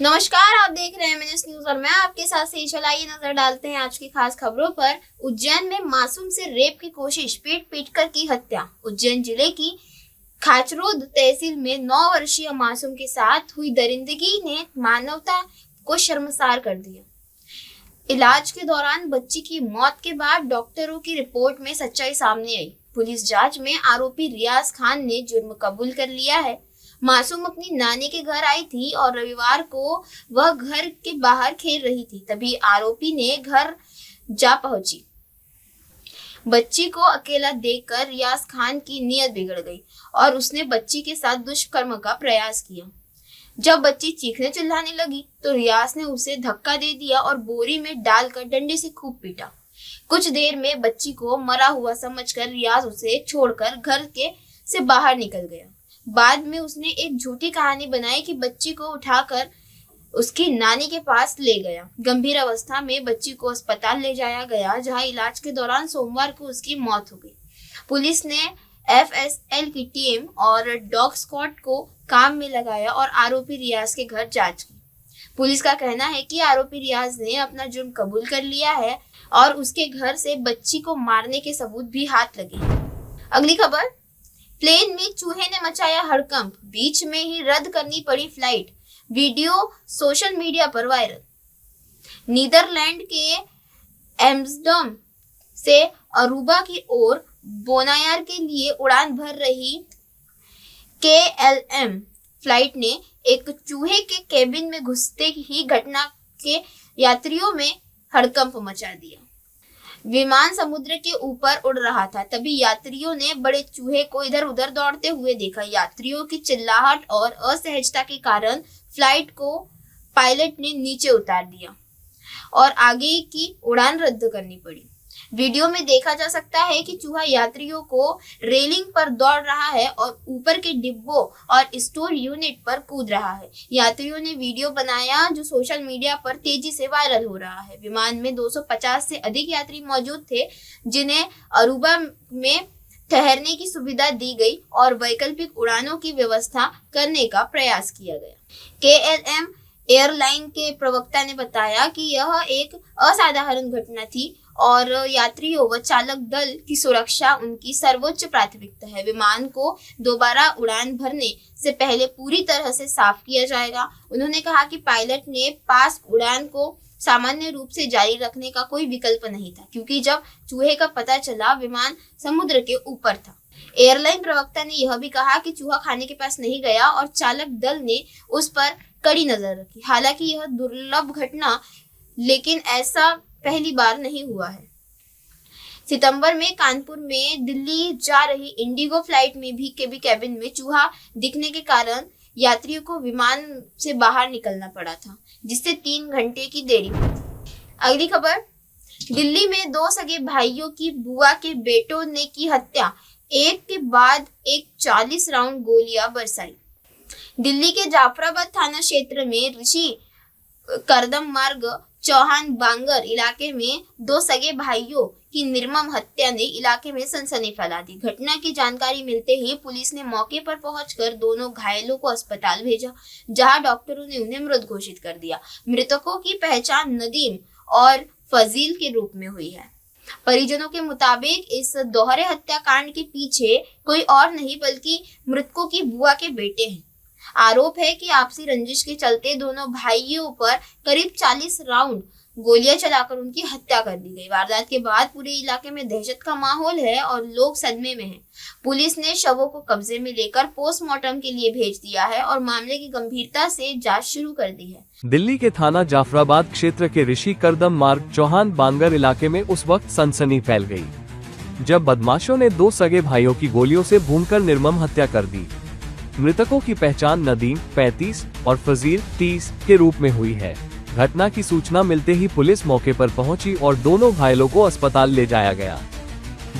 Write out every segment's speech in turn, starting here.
नमस्कार, आप देख रहे हैं मिनट न्यूज और मैं आपके साथ से चलाइए नजर डालते हैं आज की खास खबरों पर। उज्जैन में मासूम से रेप की कोशिश, पीट पीट कर की हत्या। उज्जैन जिले की खाचरोद तहसील में 9 वर्षीय मासूम के साथ हुई दरिंदगी ने मानवता को शर्मसार कर दिया। इलाज के दौरान बच्ची की मौत के बाद डॉक्टरों की रिपोर्ट में सच्चाई सामने आई। पुलिस जांच में आरोपी रियाज खान ने जुर्म कबूल कर लिया है। मासूम अपनी नानी के घर आई थी और रविवार को वह घर के बाहर खेल रही थी, तभी आरोपी ने घर जा पहुंची। बच्ची को अकेला देखकर रियाज खान की नीयत बिगड़ गई और उसने बच्ची के साथ दुष्कर्म का प्रयास किया। जब बच्ची चीखने चिल्लाने लगी तो रियाज ने उसे धक्का दे दिया और बोरी में डालकर डंडे से खूब पीटा। कुछ देर में बच्ची को मरा हुआ समझकर रियाज उसे छोड़कर घर के से बाहर निकल गया। बाद में उसने एक झूठी कहानी बनाई कि बच्ची को उठाकर उसकी नानी के पास ले गया। गंभीर अवस्था में बच्ची को अस्पताल ले जाया गया, जहां इलाज के दौरान सोमवार को उसकी मौत हो गई। पुलिस ने एफएसएल की टीम और डॉग स्क्वाड को काम में लगाया और आरोपी रियाज के घर जांच की। पुलिस का कहना है कि आरोपी रियाज ने अपना जुर्म कबूल कर लिया है और उसके घर से बच्ची को मारने के सबूत भी हाथ लगे। अगली खबर, प्लेन में चूहे ने मचाया हड़कंप, बीच में ही रद्द करनी पड़ी फ्लाइट। वीडियो सोशल मीडिया पर वायरल। नीदरलैंड के एम्स्टर्डम से अरूबा की ओर बोनायार के लिए उड़ान भर रही KLM फ्लाइट ने एक चूहे के केबिन में घुसते ही घटना के यात्रियों में हड़कंप मचा दिया। विमान समुद्र के ऊपर उड़ रहा था, तभी यात्रियों ने बड़े चूहे को इधर उधर दौड़ते हुए देखा। यात्रियों की चिल्लाहट और असहजता के कारण फ्लाइट को पायलट ने नीचे उतार दिया और आगे की उड़ान रद्द करनी पड़ी। वीडियो में देखा जा सकता है कि चूहा यात्रियों को रेलिंग पर दौड़ रहा है और ऊपर के डिब्बों और स्टोर यूनिट पर कूद रहा है। यात्रियों ने वीडियो बनाया जो सोशल मीडिया पर तेजी से वायरल हो रहा है। विमान में 250 से अधिक यात्री मौजूद थे, जिन्हें अरूबा में ठहरने की सुविधा दी गई और वैकल्पिक उड़ानों की व्यवस्था करने का प्रयास किया गया। KLM एयरलाइन के प्रवक्ता ने बताया कि यह एक असाधारण घटना थी और यात्रियों व चालक दल की सुरक्षा उनकी सर्वोच्च प्राथमिकता है। विमान को दोबारा उड़ान भरने से पहले पूरी तरह से साफ किया जाएगा। उन्होंने कहा कि पायलट ने पास उड़ान को सामान्य रूप से जारी रखने का कोई विकल्प नहीं था, क्योंकि जब चूहे का पता चला विमान समुद्र के ऊपर था। एयरलाइन प्रवक्ता ने यह भी कहा कि चूहा खाने के पास नहीं गया और चालक दल ने उस पर कड़ी नजर रखी। हालांकि यह दुर्लभ घटना, लेकिन ऐसा पहली बार नहीं हुआ है। सितंबर में कानपुर में दिल्ली जा रही इंडिगो फ्लाइट में भी केबिन में चूहा दिखने के कारण यात्रियों को विमान से बाहर निकलना पड़ा था, जिससे 3 घंटे की देरी हुई थी। अगली खबर, दिल्ली में 2 सगे भाइयों की बुआ के बेटों ने की हत्या, एक के बाद एक 40 राउंड गोलियां बरसाई। दिल्ली के जाफराबाद थाना क्षेत्र में ऋषि करदम मार्ग चौहान बांगर इलाके में 2 सगे भाइयों की निर्मम हत्या ने इलाके में सनसनी फैला दी। घटना की जानकारी मिलते ही पुलिस ने मौके पर पहुंचकर दोनों घायलों को अस्पताल भेजा, जहां डॉक्टरों ने उन्हें मृत घोषित कर दिया। मृतकों की पहचान नदीम और फजील के रूप में हुई है। परिजनों के मुताबिक इस दोहरे हत्याकांड के पीछे कोई और नहीं बल्कि मृतकों की बुआ के बेटे हैं। आरोप है कि आपसी रंजिश के चलते दोनों भाइयों पर करीब 40 राउंड गोलियां चलाकर उनकी हत्या कर दी गई। वारदात के बाद पूरे इलाके में दहशत का माहौल है और लोग सदमे में हैं। पुलिस ने शवों को कब्जे में लेकर पोस्टमार्टम के लिए भेज दिया है और मामले की गंभीरता से जांच शुरू कर दी है। दिल्ली के थाना जाफराबाद क्षेत्र के ऋषि करदम मार्ग चौहान बांगर इलाके में उस वक्त सनसनी फैल गई, जब बदमाशों ने 2 सगे भाइयों की गोलियों से भूनकर निर्मम हत्या कर दी। मृतकों की पहचान नदीम 35 और फजील 30 के रूप में हुई है। घटना की सूचना मिलते ही पुलिस मौके पर पहुंची और दोनों घायलों को अस्पताल ले जाया गया,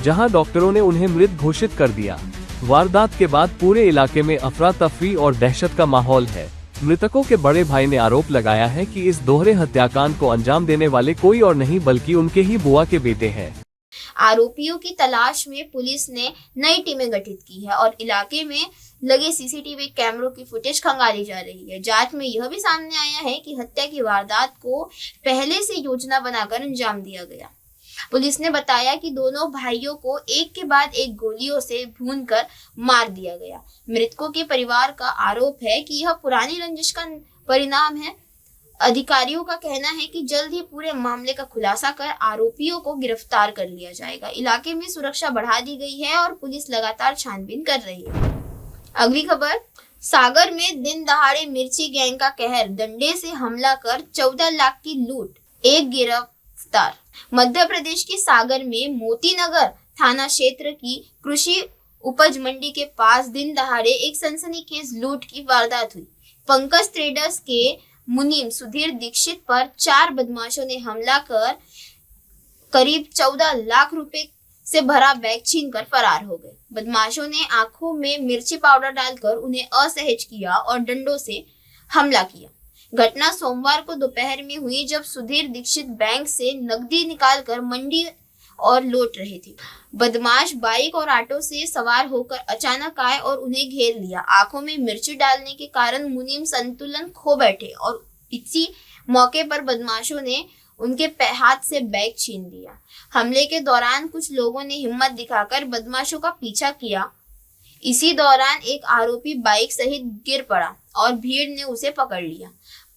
जहां डॉक्टरों ने उन्हें मृत घोषित कर दिया। वारदात के बाद पूरे इलाके में अफरा तफरी और दहशत का माहौल है। मृतकों के बड़े भाई ने आरोप लगाया है कि इस दोहरे हत्याकांड को अंजाम देने वाले कोई और नहीं बल्कि उनके ही बुआ के बेटे हैं। आरोपियों की तलाश में पुलिस ने नई टीमें गठित की है और इलाके में लगे सीसीटीवी कैमरों की फुटेज खंगाली जा रही है। जांच में यह भी सामने आया है कि हत्या की वारदात को पहले से योजना बनाकर अंजाम दिया गया। पुलिस ने बताया कि दोनों भाइयों को एक के बाद एक गोलियों से भूनकर मार दिया गया। मृतकों के परिवार का आरोप है कि यह पुरानी रंजिश का परिणाम है। अधिकारियों का कहना है कि जल्द ही पूरे मामले का खुलासा कर आरोपियों को गिरफ्तार कर लिया जाएगा। इलाके में सुरक्षा बढ़ा दी गई है और पुलिस लगातार छानबीन कर रही है। अगली खबर, सागर में दिन दहाड़े मिर्ची गैंग का कहर, डंडे से हमला कर 14 लाख की लूट, एक गिरफ्तार। मध्य प्रदेश के सागर में मोती नगर थाना क्षेत्र की कृषि उपज मंडी के पास दिन दहाड़े एक सनसनीखेज लूट की वारदात हुई। पंकज ट्रेडर्स के मुनीम सुधीर दीक्षित पर 4 बदमाशों ने हमला कर करीब 14 लाख रुपए से भरा बैग छीनकर फरार हो गए। बदमाशों ने आंखों में मिर्ची पाउडर डालकर उन्हें असहज किया और डंडों से हमला किया। घटना सोमवार को दोपहर में हुई, जब सुधीर दीक्षित बैंक से नकदी निकालकर मंडी और लौट रहे थे। बदमाश बाइक और ऑटो से सवार होकर अचानक आए और उन्हें घेर लिया। आंखों में मिर्ची डालने के कारण मुनीम संतुलन खो बैठे और इसी मौके पर बदमाशों ने उनके हाथ से बैग छीन लिया। हमले के दौरान कुछ लोगों ने हिम्मत दिखाकर बदमाशों का पीछा किया। इसी दौरान एक आरोपी बाइक सहित गिर पड़ा और भीड़ ने उसे पकड़ लिया।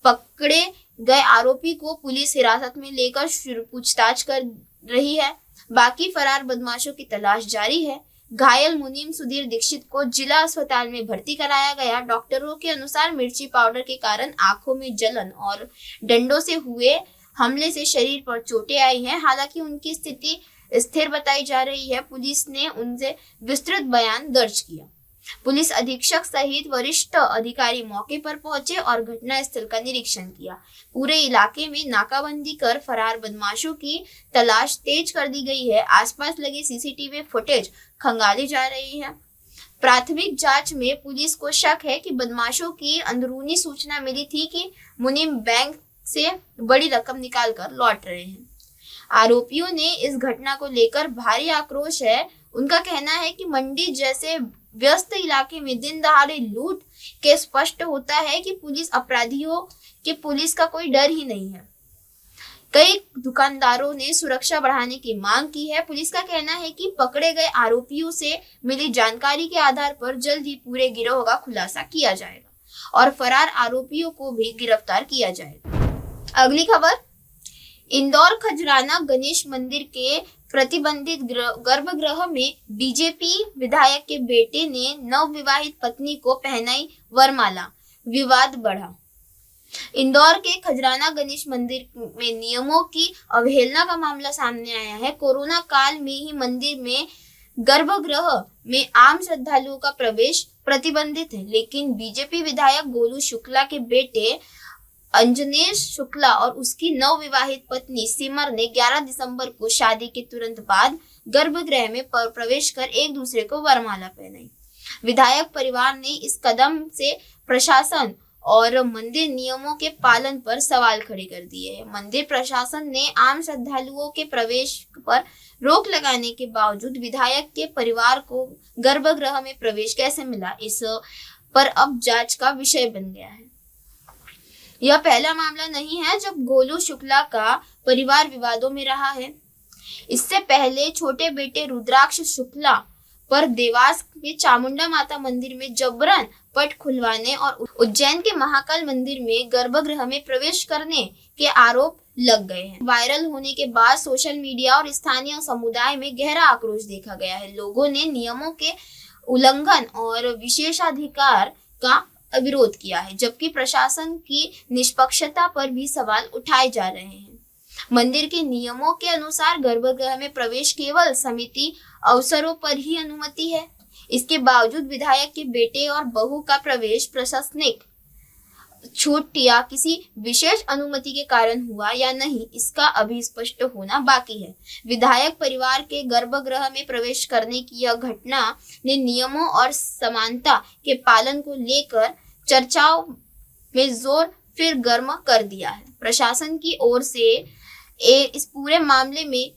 पकड़े गए आरोपी को पुलिस हिरासत में लेकर पूछताछ कर रही है। बाकी फरार बदमाशों की तलाश जारी है। घायल मुनीम सुधीर दीक्षित को जिला अस्पताल में भर्ती कराया गया। डॉक्टरों के अनुसार मिर्ची पाउडर के कारण आंखों में जलन और डंडों से हुए हमले से शरीर पर चोटें आई हैं। हालांकि उनकी स्थिति स्थिर बताई जा रही है। पुलिस ने उनसे विस्तृत बयान दर्ज किया। पुलिस अधीक्षक सहित वरिष्ठ अधिकारी मौके पर पहुंचे और घटना स्थल का निरीक्षण किया। पूरे इलाके में नाकाबंदी कर फरार बदमाशों की तलाश तेज कर दी गई है। आसपास लगे सीसीटीवी फुटेज खंगाली जा रही है। प्राथमिक जांच में पुलिस को शक है कि बदमाशों की अंदरूनी सूचना मिली थी कि मुनीम बैंक से बड़ी रकम निकालकर लौट रहे हैं। आरोपियों ने इस घटना को लेकर भारी आक्रोश है। उनका कहना है कि मंडी जैसे व्यस्त इलाके में दिन दहाड़े लूट के स्पष्ट होता है कि पुलिस का कोई डर ही नहीं है। कई दुकानदारों ने सुरक्षा बढ़ाने की मांग की है। पुलिस का कहना है कि पकड़े गए आरोपियों से मिली जानकारी के आधार पर जल्द ही पूरे गिरोह का खुलासा किया जाएगा और फरार आरोपियों को भी गिरफ्तार किया जाएगा। अगली खबर, इंदौर खजराना गणेश मंदिर के प्रतिबंधित गर्भगृह में बीजेपी विधायक के बेटे ने नवविवाहित पत्नी को पहनाई वरमाला, विवाद बढ़ा। इंदौर के खजराना गणेश मंदिर में नियमों की अवहेलना का मामला सामने आया है। कोरोना काल में ही मंदिर में गर्भगृह में आम श्रद्धालुओं का प्रवेश प्रतिबंधित है, लेकिन बीजेपी विधायक गोलू शुक्ला के बेटे अंजनेश शुक्ला और उसकी नवविवाहित पत्नी सिमर ने 11 दिसंबर को शादी के तुरंत बाद गर्भगृह में प्रवेश कर एक दूसरे को वरमाला पहनाई। विधायक परिवार ने इस कदम से प्रशासन और मंदिर नियमों के पालन पर सवाल खड़े कर दिए हैं। मंदिर प्रशासन ने आम श्रद्धालुओं के प्रवेश पर रोक लगाने के बावजूद विधायक के परिवार को गर्भगृह में प्रवेश कैसे मिला, इस पर अब जांच का विषय बन गया है। यह पहला मामला नहीं है जब गोलू शुक्ला का परिवार विवादों में रहा है। इससे पहले छोटे बेटे रुद्राक्ष शुक्ला पर देवास के चामुंडा माता मंदिर में जबरन पट खुलवाने और उज्जैन के महाकाल मंदिर में गर्भगृह में प्रवेश करने के आरोप लग गए हैं। वायरल होने के बाद सोशल मीडिया और स्थानीय समुदाय में गहरा आक्रोश देखा गया है। लोगों ने नियमों के उल्लंघन और विशेषाधिकार का विरोध किया है, जबकि प्रशासन की निष्पक्षता पर भी सवाल उठाए जा रहे हैं। मंदिर के नियमों के अनुसार गर्भगृह में प्रवेश केवल समिति अवसरों पर ही अनुमति है। इसके बावजूद विधायक के बेटे और बहू का प्रवेश प्रशासनिक छूट या किसी विशेष अनुमति के कारण हुआ या नहीं, इसका अभी स्पष्ट होना बाकी है। विधायक परिवार के गर्भगृह में प्रवेश करने की यह घटना ने नियमों और समानता के पालन को लेकर चर्चाओं में जोर फिर गर्म कर दिया है। प्रशासन की ओर से इस पूरे मामले में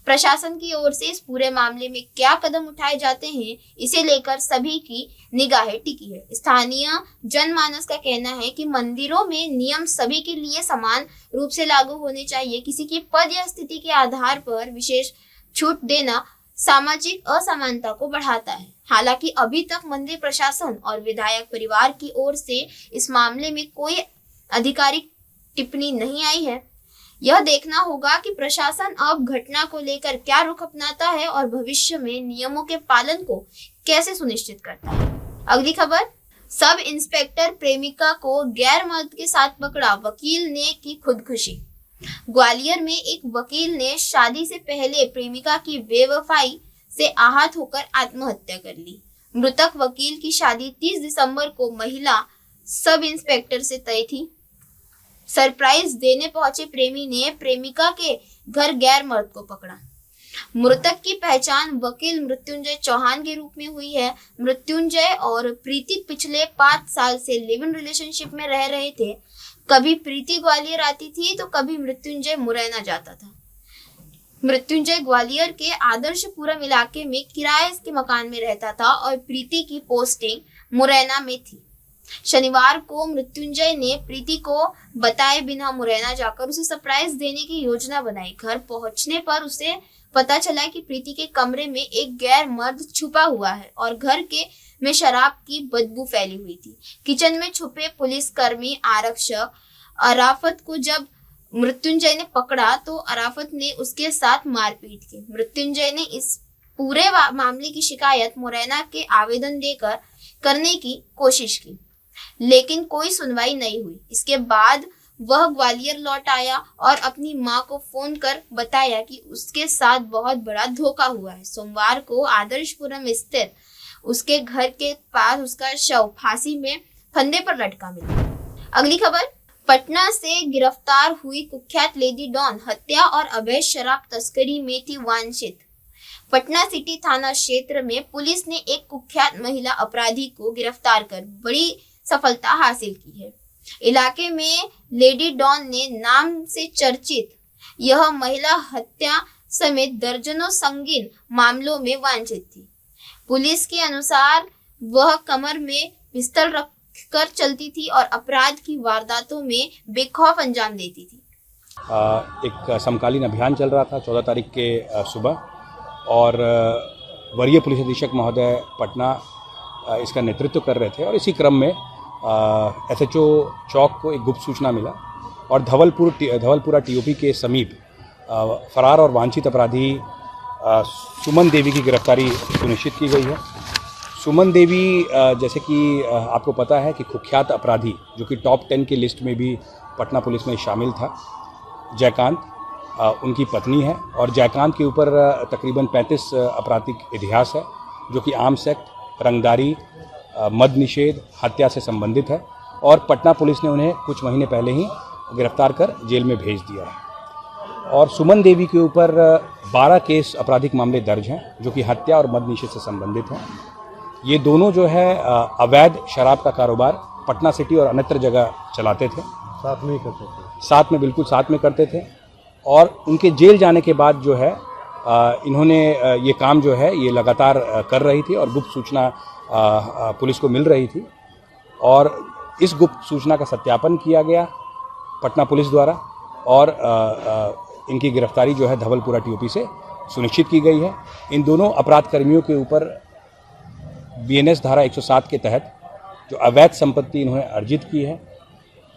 प्रशासन की ओर से इस पूरे मामले में क्या कदम उठाए जाते हैं, इसे लेकर सभी की निगाहें टिकी है। स्थानीय जनमानस का कहना है कि मंदिरों में नियम सभी के लिए समान रूप से लागू होने चाहिए। किसी की पद या स्थिति के आधार पर विशेष छूट देना सामाजिक असमानता को बढ़ाता है। हालांकि अभी तक मंदिर प्रशासन और विधायक परिवार की ओर से इस मामले में कोई आधिकारिक टिप्पणी नहीं आई है। यह देखना होगा कि प्रशासन अब घटना को लेकर क्या रुख अपनाता है और भविष्य में नियमों के पालन को कैसे सुनिश्चित करता है। अगली खबर, सब इंस्पेक्टर प्रेमिका को गैर मर्द के साथ पकड़ा, वकील ने की खुदकुशी। ग्वालियर में एक वकील ने शादी से पहले प्रेमिका की बेवफाई से आहत होकर आत्महत्या कर ली। मृतक वकील की शादी 30 दिसंबर को महिला सब इंस्पेक्टर से तय थी। सरप्राइज देने पहुंचे प्रेमी ने प्रेमिका के घर गैर मर्द को पकड़ा। मृतक की पहचान वकील मृत्युंजय चौहान के रूप में हुई है। मृत्युंजय और प्रीति पिछले 5 साल से लिव इन रिलेशनशिप में रह रहे थे। कभी प्रीति ग्वालियर आती थी तो कभी मृत्युंजय मुरैना जाता था। मृत्युंजय ग्वालियर के आदर्शपुरम इलाके में किराए के मकान में रहता था और प्रीति की पोस्टिंग मुरैना में थी। शनिवार को मृत्युंजय ने प्रीति को बताए बिना मुरैना जाकर उसे सरप्राइज देने की योजना बनाई। घर पहुंचने पर उसे पता चला कि प्रीति के कमरे में एक गैर मर्द छुपा हुआ है और घर के में शराब की बदबू फैली हुई थी। किचन में छुपे पुलिसकर्मी आरक्षक अराफत को जब मृत्युंजय ने पकड़ा तो अराफत ने उसके साथ मारपीट की। मृत्युंजय ने इस पूरे मामले की शिकायत मुरैना के आवेदन देकर करने की कोशिश की, लेकिन कोई सुनवाई नहीं हुई। इसके बाद वह ग्वालियर लौट आया और अपनी मां को फोन कर बताया कि उसके साथ बहुत बड़ा धोखा हुआ है। सोमवार को आदर्शपुरम स्थित उसके घर के पास उसका शव फांसी में फंदे पर लटका मिला। अगली खबर, पटना से गिरफ्तार हुई कुख्यात लेडी डॉन, हत्या और अवैध शराब तस्करी में थी वांछित। पटना सिटी थाना क्षेत्र में पुलिस ने एक कुख्यात महिला अपराधी को गिरफ्तार कर बड़ी सफलता हासिल की है। इलाके में लेडी डॉन ने नाम से चर्चित यह महिला हत्या समेत दर्जनों संगीन मामलों में वांछित थी। पुलिस के अनुसार वह कमर में पिस्तौल रखकर चलती थी और अपराध की वारदातों में बेखौफ अंजाम देती थी। एक समकालीन अभियान चल रहा था 14 तारीख के सुबह और वरीय पुलिस अधीक्षक महोदय पटना इसका नेतृत्व कर रहे थे और इसी क्रम में SHO चौक को एक गुप्त सूचना मिला और धवलपुरा TOP के समीप फरार और वांछित अपराधी सुमन देवी की गिरफ्तारी सुनिश्चित की गई है। सुमन देवी जैसे कि आपको पता है कि कुख्यात अपराधी जो कि टॉप 10 की लिस्ट में भी पटना पुलिस में शामिल था, जयकांत उनकी पत्नी है और जयकांत के ऊपर तकरीबन 35 आपराधिक इतिहास है जो कि आर्म्स एक्ट, रंगदारी, मद निषेध, हत्या से संबंधित है और पटना पुलिस ने उन्हें कुछ महीने पहले ही गिरफ्तार कर जेल में भेज दिया है। और सुमन देवी के ऊपर 12 केस आपराधिक मामले दर्ज हैं जो कि हत्या और मद निषेध से संबंधित हैं। ये दोनों जो है अवैध शराब का कारोबार पटना सिटी और अन्यत्र जगह चलाते थे, साथ में ही करते थे, साथ में बिल्कुल साथ में करते थे। और उनके जेल जाने के बाद जो है इन्होंने ये काम जो है ये लगातार कर रही थी और गुप्त सूचना पुलिस को मिल रही थी और इस गुप्त सूचना का सत्यापन किया गया पटना पुलिस द्वारा और इनकी गिरफ्तारी जो है धवलपुरा TOP से सुनिश्चित की गई है। इन दोनों अपराध कर्मियों के ऊपर BNS धारा 107 के तहत जो अवैध संपत्ति इन्होंने अर्जित की है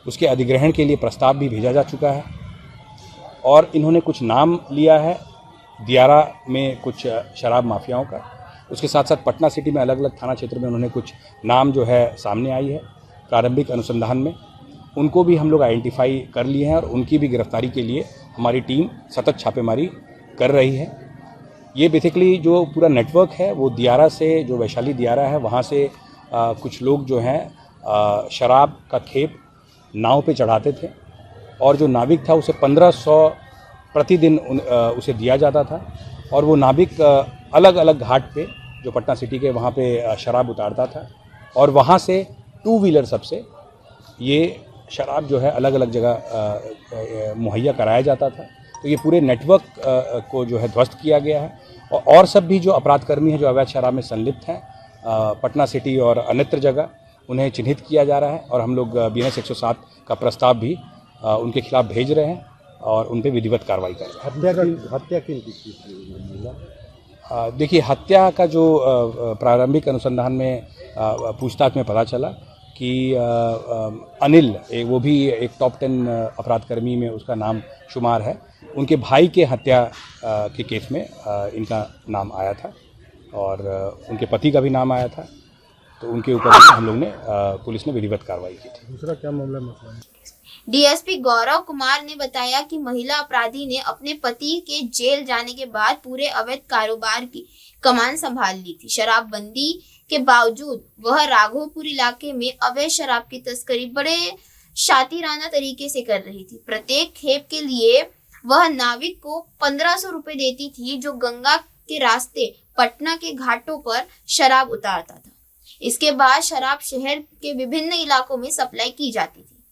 उसके अधिग्रहण के लिए प्रस्ताव भी भेजा जा चुका है और इन्होंने कुछ नाम लिया है दियारा में कुछ शराब माफियाओं का। उसके साथ साथ पटना सिटी में अलग अलग थाना क्षेत्र में उन्होंने कुछ नाम जो है सामने आई है। प्रारंभिक अनुसंधान में उनको भी हम लोग आइडेंटिफाई कर लिए हैं और उनकी भी गिरफ्तारी के लिए हमारी टीम सतत छापेमारी कर रही है। ये बेसिकली जो पूरा नेटवर्क है वो दियारा से, जो वैशाली दियारा है वहाँ से कुछ लोग जो हैं शराब का खेप नाव पे चढ़ाते थे और जो नाविक था उसे 1500 प्रतिदिन उसे दिया जाता था और वो नाविक अलग अलग घाट पे जो पटना सिटी के वहाँ पे शराब उतारता था और वहाँ से 2 व्हीलर सबसे ये शराब जो है अलग अलग जगह मुहैया कराया जाता था। तो ये पूरे नेटवर्क को जो है ध्वस्त किया गया है और सब भी जो अपराधकर्मी हैं जो अवैध शराब में संलिप्त हैं पटना सिटी और अन्यत्र जगह उन्हें चिन्हित किया जा रहा है और हम लोग BNS 107 का प्रस्ताव भी उनके खिलाफ भेज रहे हैं और उन पर विधिवत कार्रवाई कर रहे हैं। हत्या की देखिए, हत्या का जो प्रारंभिक अनुसंधान में पूछताछ में पता चला कि अनिल वो भी एक टॉप 10 अपराधकर्मी में उसका नाम शुमार है। उनके भाई के हत्या के केस में इनका नाम आया था और उनके पति का भी नाम आया था, तो उनके ऊपर हम लोग ने पुलिस ने विधिवत कार्रवाई की थी। दूसरा क्या मामला है? डीएसपी गौरव कुमार ने बताया कि महिला अपराधी ने अपने पति के जेल जाने के बाद पूरे अवैध कारोबार की कमान संभाल ली थी। शराबबंदी के बावजूद वह राघोपुर इलाके में अवैध शराब की तस्करी बड़े शातिराना तरीके से कर रही थी। प्रत्येक खेप के लिए वह नाविक को 1500 रुपए देती थी, जो गंगा के रास्ते पटना के घाटों पर शराब उतारता था। इसके बाद शराब शहर के विभिन्न इलाकों में सप्लाई की जाती थी।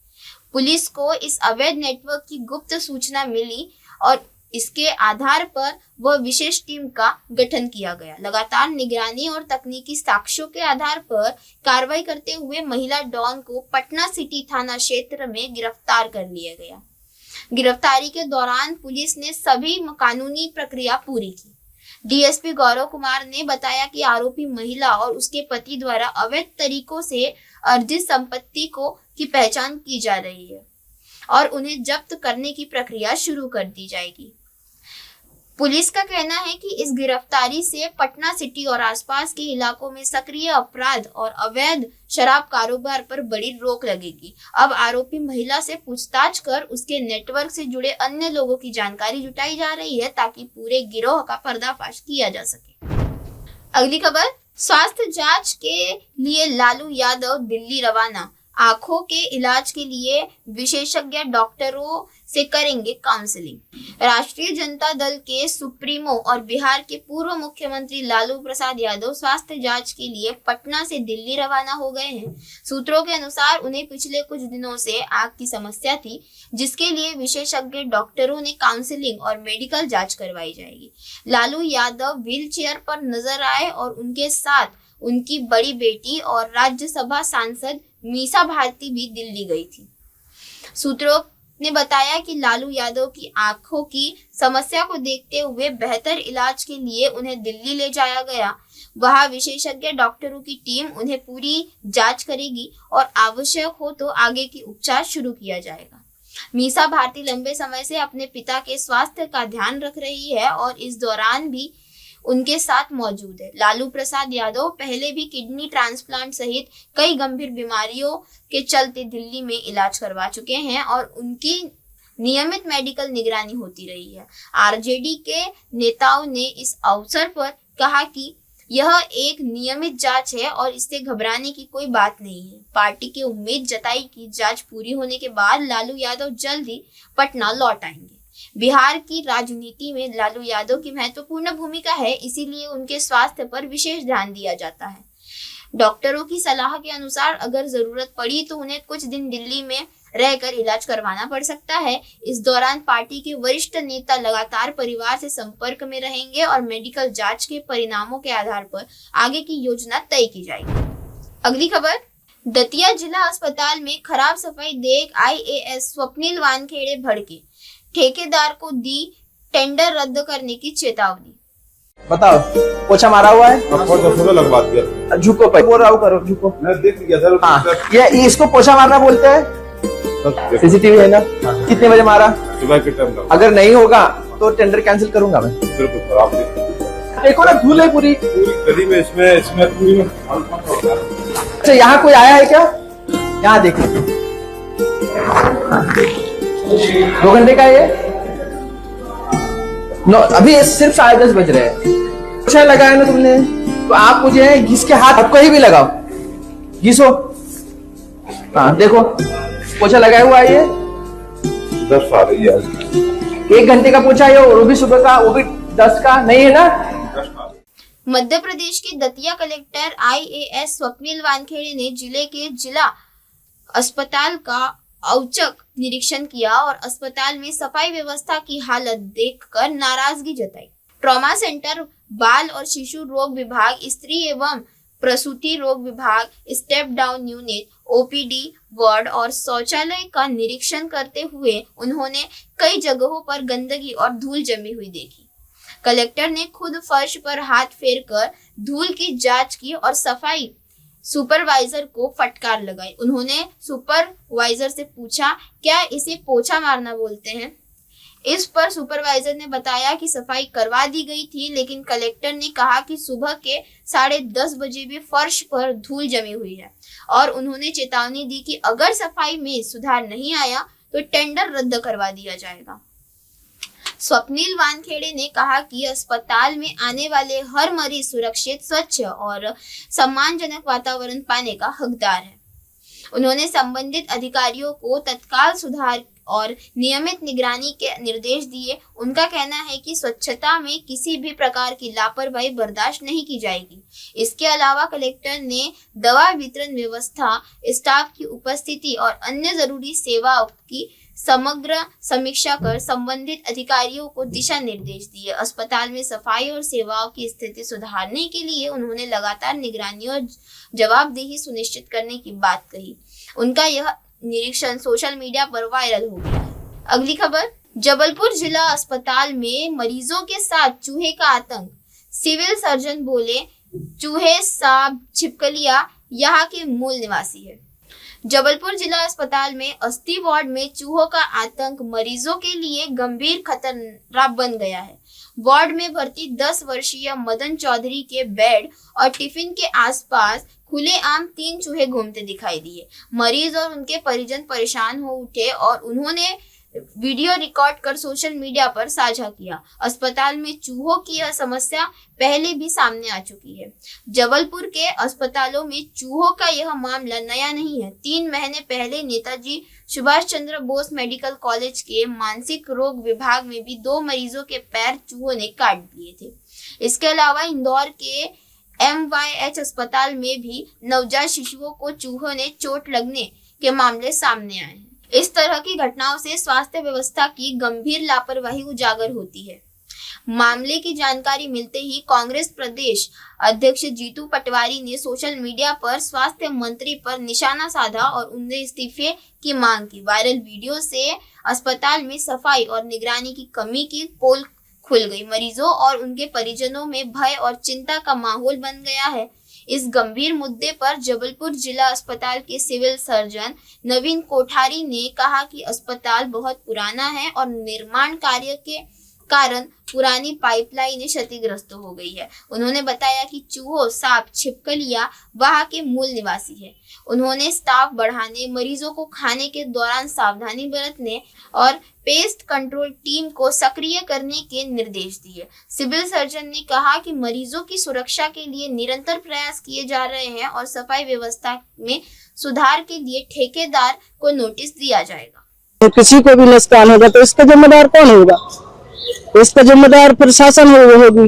पुलिस को इस अवैध नेटवर्क की गुप्त सूचना मिली और इसके आधार पर वह विशेष टीम का गठन किया गया। लगातार निगरानी और तकनीकी साक्ष्यों के आधार पर कार्रवाई करते हुए महिला डॉन को पटना सिटी थाना क्षेत्र में गिरफ्तार कर लिया गया। गिरफ्तारी के दौरान पुलिस ने सभी कानूनी प्रक्रिया पूरी की। डीएसपी गौरव कुमार ने बताया कि आरोपी महिला और उसके पति द्वारा अवैध तरीकों से अर्जित संपत्ति की पहचान की जा रही है और उन्हें जब्त करने की प्रक्रिया शुरू कर दी जाएगी। पुलिस का कहना है कि इस गिरफ्तारी से पटना सिटी और आसपास के इलाकों में सक्रिय अपराध और अवैध शराब कारोबार पर बड़ी रोक लगेगी। अब आरोपी महिला से पूछताछ कर उसके नेटवर्क से जुड़े अन्य लोगों की जानकारी जुटाई जा रही है ताकि पूरे गिरोह का पर्दाफाश किया जा सके। अगली खबर, स्वास्थ्य जांच के लिए लालू यादव दिल्ली रवाना। आंखों के इलाज के लिए विशेषज्ञ डॉक्टरों से करेंगे काउंसलिंग। राष्ट्रीय जनता दल के सुप्रीमो और बिहार के पूर्व मुख्यमंत्री लालू प्रसाद यादव स्वास्थ्य जांच के लिए पटना से दिल्ली रवाना हो गए हैं। सूत्रों के अनुसार उन्हें पिछले कुछ दिनों से आंख की समस्या थी, जिसके लिए विशेषज्ञ डॉक्टरों ने काउंसलिंग और मेडिकल जांच करवाई जाएगी। लालू यादव व्हील चेयर पर नजर आए और उनके साथ उनकी बड़ी बेटी और राज्यसभा सांसद मीसा भारती भी दिल्ली गई थी। सूत्रों ने बताया कि लालू यादव की आंखों की समस्या को देखते हुए बेहतर इलाज के लिए उन्हें दिल्ली ले जाया गया। वहां विशेषज्ञ डॉक्टरों की टीम उन्हें पूरी जांच करेगी और आवश्यक हो तो आगे की उपचार शुरू किया जाएगा। मीसा भारती लंबे समय से अपने पिता के स्वास्थ्य का ध्यान रख रही है और इस दौरान भी उनके साथ मौजूद है। लालू प्रसाद यादव पहले भी किडनी ट्रांसप्लांट सहित कई गंभीर बीमारियों के चलते दिल्ली में इलाज करवा चुके हैं और उनकी नियमित मेडिकल निगरानी होती रही है। आरजेडी के नेताओं ने इस अवसर पर कहा कि यह एक नियमित जांच है और इससे घबराने की कोई बात नहीं है। पार्टी की उम्मीद जताई कि जांच पूरी होने के बाद लालू यादव जल्द ही पटना लौट आएंगे। बिहार की राजनीति में लालू यादव की महत्वपूर्ण भूमिका है, इसीलिए उनके स्वास्थ्य पर विशेष ध्यान दिया जाता है। डॉक्टरों की सलाह के अनुसार अगर जरूरत पड़ी तो उन्हें कुछ दिन दिल्ली में रहकर इलाज करवाना पड़ सकता है। इस दौरान पार्टी के वरिष्ठ नेता लगातार परिवार से संपर्क में रहेंगे और मेडिकल जांच के परिणामों के आधार पर आगे की योजना तय की जाएगी। अगली खबर, दतिया जिला अस्पताल में खराब सफाई देख IAS स्वप्निल वानखेड़े भड़के। ठेकेदार को दी टेंडर रद्द करने की चेतावनी। बताओ, पोछा मारा हुआ है, लगवा दिया। झुको पे बोल रहा हूँ, करो झुको। मैं देख लिया सर। हाँ, ये इसको पोछा मारना बोलते हैं। CCTV है ना? कितने बजे मारा? सुबह के टाइम। अगर नहीं होगा तो टेंडर कैंसिल करूंगा मैं। बिल्कुल सर, आप देखो ना, धूल है पूरी गली में, इसमें पूरी में। अच्छा, यहाँ कोई आया है क्या? यहाँ देखो, 2 घंटे का ये अभी सिर्फ 10:30 बज रहे हैं। अच्छा लगाया ना तुमने, तो आप मुझे घिस के हाथ कहीं भी लगाओ, घिसो। हाँ देखो, पोछा लगाया हुआ है ये 10 आ रही है। 1 घंटे का पोछा है, वो भी सुबह का, वो भी 10 का नहीं है ना। मध्य प्रदेश के दतिया कलेक्टर IAS स्वप्निल वानखेड़े ने जिले के जिला अस्पताल का औचक निरीक्षण किया और अस्पताल में सफाई व्यवस्था की हालत देखकर नाराजगी जताई। ट्रॉमा सेंटर, बाल और शिशु रोग विभाग, स्त्री एवं प्रसूति रोग विभाग, step down unit, OPD ward और शौचालय का निरीक्षण करते हुए उन्होंने कई जगहों पर गंदगी और धूल जमी हुई देखी। कलेक्टर ने खुद फर्श पर हाथ फेरकर धूल की जांच की और सफाई सुपरवाइजर को फटकार लगाई। उन्होंने सुपरवाइजर से पूछा, क्या इसे पोछा मारना बोलते हैं? इस पर सुपरवाइजर ने बताया कि सफाई करवा दी गई थी, लेकिन कलेक्टर ने कहा कि सुबह के 10:30 बजे भी फर्श पर धूल जमी हुई है और उन्होंने चेतावनी दी कि अगर सफाई में सुधार नहीं आया तो टेंडर रद्द करवा दिया जाएगा। स्वप्निल वानखेड़े ने कहा कि अस्पताल में आने वाले हर मरीज सुरक्षित, स्वच्छ और सम्मानजनक वातावरण पाने का हकदार है। उन्होंने संबंधित अधिकारियों को तत्काल सुधार और नियमित निगरानी के निर्देश दिए। उनका कहना है कि स्वच्छता में किसी भी प्रकार की लापरवाही बर्दाश्त नहीं की जाएगी। इसके अलावा कलेक्टर ने दवा वितरण व्यवस्था, स्टाफ की उपस्थिति और अन्य जरूरी सेवाओं की समग्र समीक्षा कर संबंधित अधिकारियों को दिशा निर्देश दिए। अस्पताल में सफाई और सेवाओं की स्थिति सुधारने के लिए उन्होंने लगातार निगरानी और जवाबदेही सुनिश्चित करने की बात कही। उनका यह निरीक्षण सोशल मीडिया पर वायरल हो गया है। अगली खबर, जबलपुर जिला अस्पताल में मरीजों के साथ चूहे का आतंक। सिविल सर्जन बोले, चूहे, सांप, छिपकलियां यहाँ के मूल निवासी है। जबलपुर जिला अस्पताल में अस्थि वार्ड में चूहों का आतंक मरीजों के लिए गंभीर खतरा बन गया है। वार्ड में भर्ती 10 वर्षीय मदन चौधरी के बेड और टिफिन के आसपास खुलेआम 3 चूहे घूमते दिखाई दिए। मरीज और उनके परिजन परेशान हो उठे और उन्होंने वीडियो रिकॉर्ड कर सोशल मीडिया पर साझा किया। अस्पताल में चूहों की यह समस्या पहले भी सामने आ चुकी है। जबलपुर के अस्पतालों में चूहों का यह मामला नया नहीं है। 3 महीने पहले नेताजी सुभाष चंद्र बोस मेडिकल कॉलेज के मानसिक रोग विभाग में भी 2 मरीजों के पैर चूहों ने काट दिए थे। इसके अलावा इंदौर के MYH अस्पताल में भी नवजात शिशुओं को चूहों ने चोट लगने के मामले सामने आए हैं। इस तरह की घटनाओं से स्वास्थ्य व्यवस्था की गंभीर लापरवाही उजागर होती है। मामले की जानकारी मिलते ही कांग्रेस प्रदेश अध्यक्ष जीतू पटवारी ने सोशल मीडिया पर स्वास्थ्य मंत्री पर निशाना साधा और उनसे इस्तीफे की मांग की। वायरल वीडियो से अस्पताल में सफाई और निगरानी की कमी की पोल खुल गई। मरीजों और उनके परिजनों में भय और चिंता का माहौल बन गया है। इस गंभीर मुद्दे पर जबलपुर जिला अस्पताल के सिविल सर्जन नवीन कोठारी ने कहा कि अस्पताल बहुत पुराना है और निर्माण कार्य के कारण पुरानी पाइपलाइनें क्षतिग्रस्त हो गई है। उन्होंने बताया कि चूहों, सांप, छिपकलियां वहां के मूल निवासी है। उन्होंने स्टाफ बढ़ाने, मरीजों को खाने के दौरान सावधानी बरतने और पेस्ट कंट्रोल टीम को सक्रिय करने के निर्देश दिए। सिविल सर्जन ने कहा कि मरीजों की सुरक्षा के लिए निरंतर प्रयास किए जा रहे हैं और सफाई व्यवस्था में सुधार के लिए ठेकेदार को नोटिस दिया जाएगा। तो किसी को भी नुकसान होगा तो इसका जिम्मेदार कौन होगा? इसका जिम्मेदार प्रशासन होगी।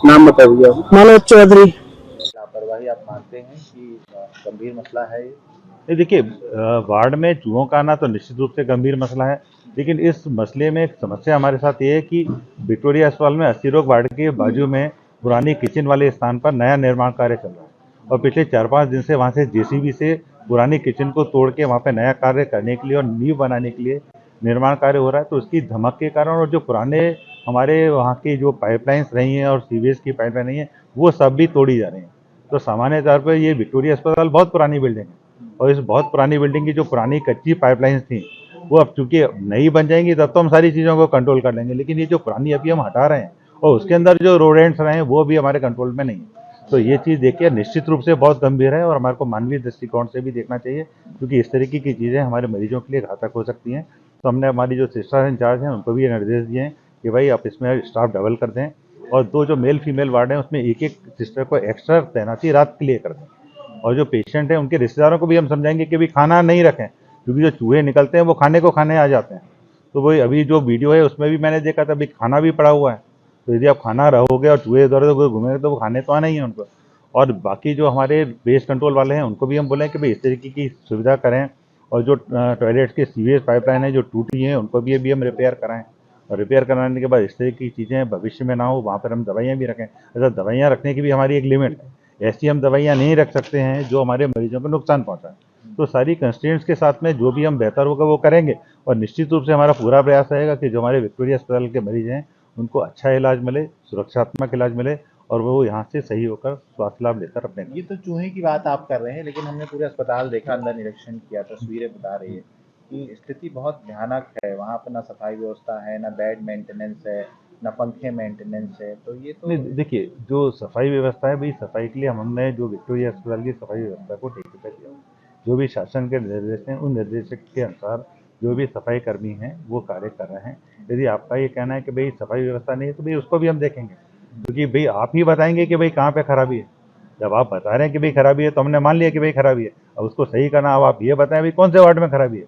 नाम बताइए। मनोज चौधरी। लापरवाही आप मानते हैं कि गंभीर मसला है ये? देखिए, वार्ड में चूहों का आना तो निश्चित रूप से गंभीर मसला है, लेकिन इस मसले में एक समस्या हमारे साथ ये है कि विक्टोरिया अस्पताल में अस्थि रोग वार्ड के बाजू में पुरानी किचन वाले स्थान पर नया निर्माण कार्य चल रहा है और पिछले 4-5 दिन से वहाँ से JCB से पुरानी किचन को तोड़ के वहाँ पे नया कार्य करने के लिए और नींव बनाने के लिए निर्माण कार्य हो रहा है। तो उसकी धमक के कारण और जो पुराने हमारे वहाँ की जो पाइपलाइंस रही हैं और सीवेज की पाइपलाइन रही हैं वो सब भी तोड़ी जा रही हैं। तो सामान्य तौर पर ये विक्टोरिया अस्पताल बहुत पुरानी बिल्डिंग है और इस बहुत पुरानी बिल्डिंग की जो पुरानी कच्ची पाइपलाइंस थी वो अब चूंकि नई बन जाएंगी तब तो हम सारी चीज़ों को कंट्रोल कर लेंगे, लेकिन ये जो पुरानी अभी हम हटा रहे हैं और उसके अंदर जो रोडेंट्स रहे हैं वो भी हमारे कंट्रोल में नहीं है। तो ये चीज़ देखिए निश्चित रूप से बहुत गंभीर है और हमारे को मानवीय दृष्टिकोण से भी देखना चाहिए, क्योंकि इस तरीके की चीज़ें हमारे मरीजों के लिए घातक हो सकती हैं। तो हमने हमारी जो सिस्टर इंचार्ज हैं उनको भी ये निर्देश दिए हैं कि भाई आप इसमें स्टाफ डबल कर दें और 2 जो मेल फीमेल वार्ड हैं उसमें एक सिस्टर को एक्स्ट्रा तैनाती रात के लिए कर दें। और जो पेशेंट हैं उनके रिश्तेदारों को भी हम समझाएंगे कि भाई खाना नहीं रखें, क्योंकि जो चूहे निकलते हैं वो खाने आ जाते हैं। तो वही अभी जो वीडियो है उसमें भी मैंने देखा था, भाई खाना भी पड़ा हुआ है, तो यदि आप खाना रहोगे और चूहे इधर उधर घूमेंगे तो वो खाने तो आना ही है उनको। और बाकी जो हमारे बेस कंट्रोल वाले हैं उनको भी हम बोलें कि भाई इस तरीके की सुविधा करें और जो टॉयलेट्स के सीवेज पाइपलाइन है जो टूटी हैं उनको भी अभी हम रिपेयर कराएं, और रिपेयर कराने के बाद इस तरह की चीज़ें भविष्य में ना हो, वहाँ पर हम दवाइयाँ भी रखें। ऐसा दवाइयाँ रखने की भी हमारी एक लिमिट है, ऐसी हम दवाइयाँ नहीं रख सकते हैं जो हमारे मरीजों को नुकसान पहुँचाए। तो सारी कंस्ट्रेंट्स के साथ में जो भी हम बेहतर होगा वो करेंगे, और निश्चित रूप से हमारा पूरा प्रयास रहेगा कि जो हमारे विक्टोरिया अस्पताल के मरीज हैं उनको अच्छा इलाज मिले, सुरक्षात्मक इलाज मिले, और वो यहाँ से सही होकर स्वास्थ्य लाभ लेकर अपने ये तो चूहे की बात आप कर रहे हैं, लेकिन हमने पूरे अस्पताल देखा, अंदर निरीक्षण किया, तस्वीरें बता रही है कि स्थिति बहुत भयानक है। वहाँ पर ना सफाई व्यवस्था है, ना बेड मेंटेनेंस है, ना पंखे मेंटेनेंस है। तो ये तो नहीं, देखिए जो सफाई व्यवस्था है भाई, सफाई के लिए हमने जो विक्टोरिया अस्पताल की सफाई व्यवस्था को ठेके पे दिया, जो भी शासन के निर्देश हैं उन निर्देश के अनुसार जो भी सफाई कर्मी हैं वो कार्य कर रहे हैं। यदि आपका ये कहना है कि भाई सफाई व्यवस्था नहीं है तो भाई उसको भी हम देखेंगे, क्योंकि भाई आप ही बताएंगे कि भाई कहाँ पे खराबी है। जब आप बता रहे हैं कि भाई खराबी है तो हमने मान लिया कि भाई खराबी है, अब उसको सही करना, अब आप ये बताएं भाई कौन से वार्ड में खराबी है,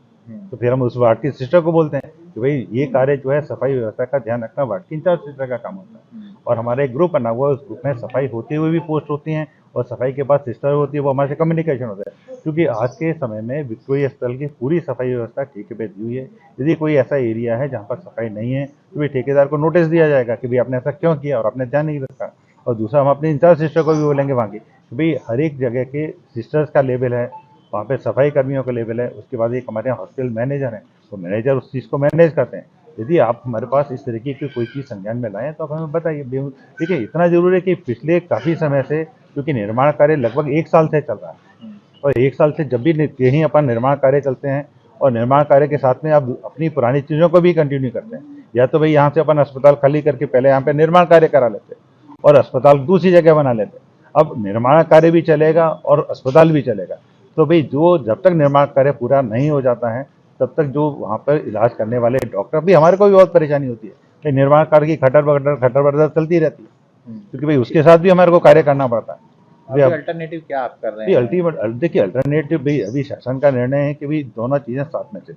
तो फिर हम उस वार्ड की सिस्टर को बोलते हैं कि भाई ये कार्य जो है सफाई व्यवस्था का ध्यान रखना वार्ड की इंचार्ज सिस्टर का काम होता है। और हमारे एक ग्रुप बना हुआ है, उस ग्रुप में सफाई होते हुए भी पोस्ट होती हैं, और सफाई के बाद सिस्टर होती है, वो हमारे से कम्युनिकेशन होता है। क्योंकि आज के समय में विक्टोरिया अस्पताल की पूरी सफाई व्यवस्था ठेके पे दी हुई है। यदि कोई ऐसा एरिया है जहाँ पर सफाई नहीं है तो भाई ठेकेदार को नोटिस दिया जाएगा कि भाई आपने ऐसा क्यों किया और आपने ध्यान नहीं रखा। और दूसरा, हम अपने इंचार्ज सिस्टर को भी बोलेंगे वहाँ की कि भाई हर एक जगह के सिस्टर्स का लेवल है, वहाँ पे सफाई कर्मियों का लेवल है, उसके बाद एक हमारे यहाँ हॉस्पिटल मैनेजर हैं, तो मैनेजर उस चीज़ को मैनेज करते हैं। यदि आप हमारे पास इस तरीके की कोई चीज़ संज्ञान में लाएँ तो आप हमें बताइए। देखिए इतना ज़रूरी है कि पिछले काफ़ी समय से, क्योंकि निर्माण कार्य लगभग 1 साल से चल रहा है, और 1 साल से जब भी यहीं अपन निर्माण कार्य चलते हैं और निर्माण कार्य के साथ में आप अपनी पुरानी चीज़ों को भी कंटिन्यू करते हैं, या तो भाई यहाँ से अपन अस्पताल खाली करके पहले यहाँ पे निर्माण कार्य करा लेते हैं और अस्पताल दूसरी जगह बना लेते हैं। अब निर्माण कार्य भी चलेगा और अस्पताल भी चलेगा, तो भाई जो जब तक निर्माण कार्य पूरा नहीं हो जाता है तब तक जो वहाँ पर इलाज करने वाले डॉक्टर भी, हमारे को भी बहुत परेशानी होती है कि निर्माण कार्य की खटर बटर चलती रहती है, क्योंकि भाई उसके साथ भी हमारे को कार्य करना पड़ता है। अल्टरनेटिव क्या आप कर रहे हैं? अल्टीमेट देखिए, अल्टरनेटिव भाई अभी शासन का निर्णय है कि भाई दोनों चीज़ें साथ में चलें।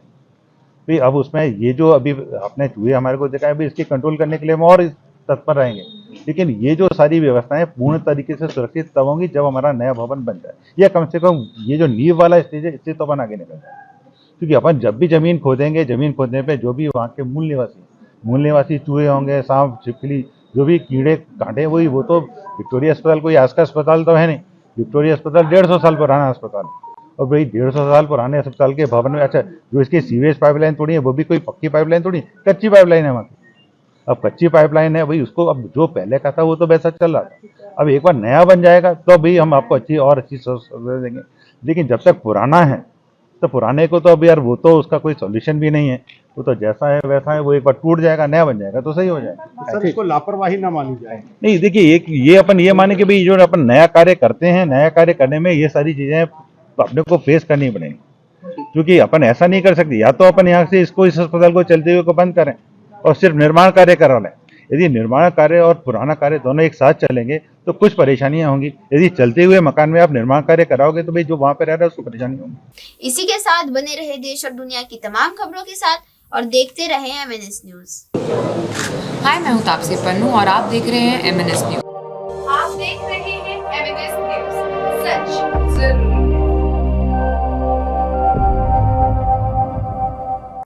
भाई अब उसमें ये जो अभी आपने चूहे हमारे को देखा है, भाई इसके कंट्रोल करने के लिए हम और तत्पर रहेंगे, लेकिन ये जो सारी व्यवस्थाएं पूर्ण तरीके से सुरक्षित तब होंगी जब हमारा नया भवन बन जाए, या कम से कम ये जो नींव वाला स्टेज है इससे तो अपन आगे निकल जाए। क्योंकि अपन जब भी जमीन खोदेंगे, जमीन खोदने पे जो भी वहाँ के मूल निवासी चूहे होंगे, सांप छिपकली, जो भी कीड़े कांटे, वो तो विक्टोरिया अस्पताल कोई आज का अस्पताल तो है नहीं। विक्टोरिया अस्पताल 150 साल पुराना अस्पताल, और भाई 150 साल पुराने अस्पताल के भवन में, अच्छा जो इसकी सीवेज पाइपलाइन थोड़ी है वो भी कोई पक्की पाइपलाइन थोड़ी, कच्ची पाइपलाइन है वहाँ की। अब कच्ची पाइपलाइन है भाई, उसको अब जो पहले का था वो तो वैसा चल रहा था, अब एक बार नया बन जाएगा तो भाई हम आपको अच्छी सुविधा देंगे। लेकिन जब तक पुराना है तो पुराने को तो अब यार वो तो उसका कोई सॉल्यूशन भी नहीं है, वो तो जैसा है वैसा है, वो एक बार टूट जाएगा, नया बन जाएगा तो सही हो जाएगा। सर इसको लापरवाही ना मानी जाए। नहीं देखिए, एक ये अपन ये माने कि भाई जो अपन नया कार्य करते हैं, नया कार्य करने में ये सारी चीजें अपने को फेस करनी पड़ेंगी, क्योंकि अपन ऐसा नहीं कर सकते, या तो अपन यहाँ से इसको, इस अस्पताल को चलते हुए को बंद करें और सिर्फ निर्माण कार्य करा लें। यदि निर्माण कार्य और पुराना कार्य दोनों एक साथ चलेंगे तो कुछ परेशानियां होंगी। यदि चलते हुए मकान में आप निर्माण कार्य कराओगे तो भाई जो वहां पे रह रहा है उसको परेशानी होगी। इसी के साथ बने रहे देश और दुनिया की तमाम खबरों के साथ और देखते रहे MNS न्यूज। हाय, मैं हूँ तापसी पन्नू और आप देख रहे हैं MNS न्यूज।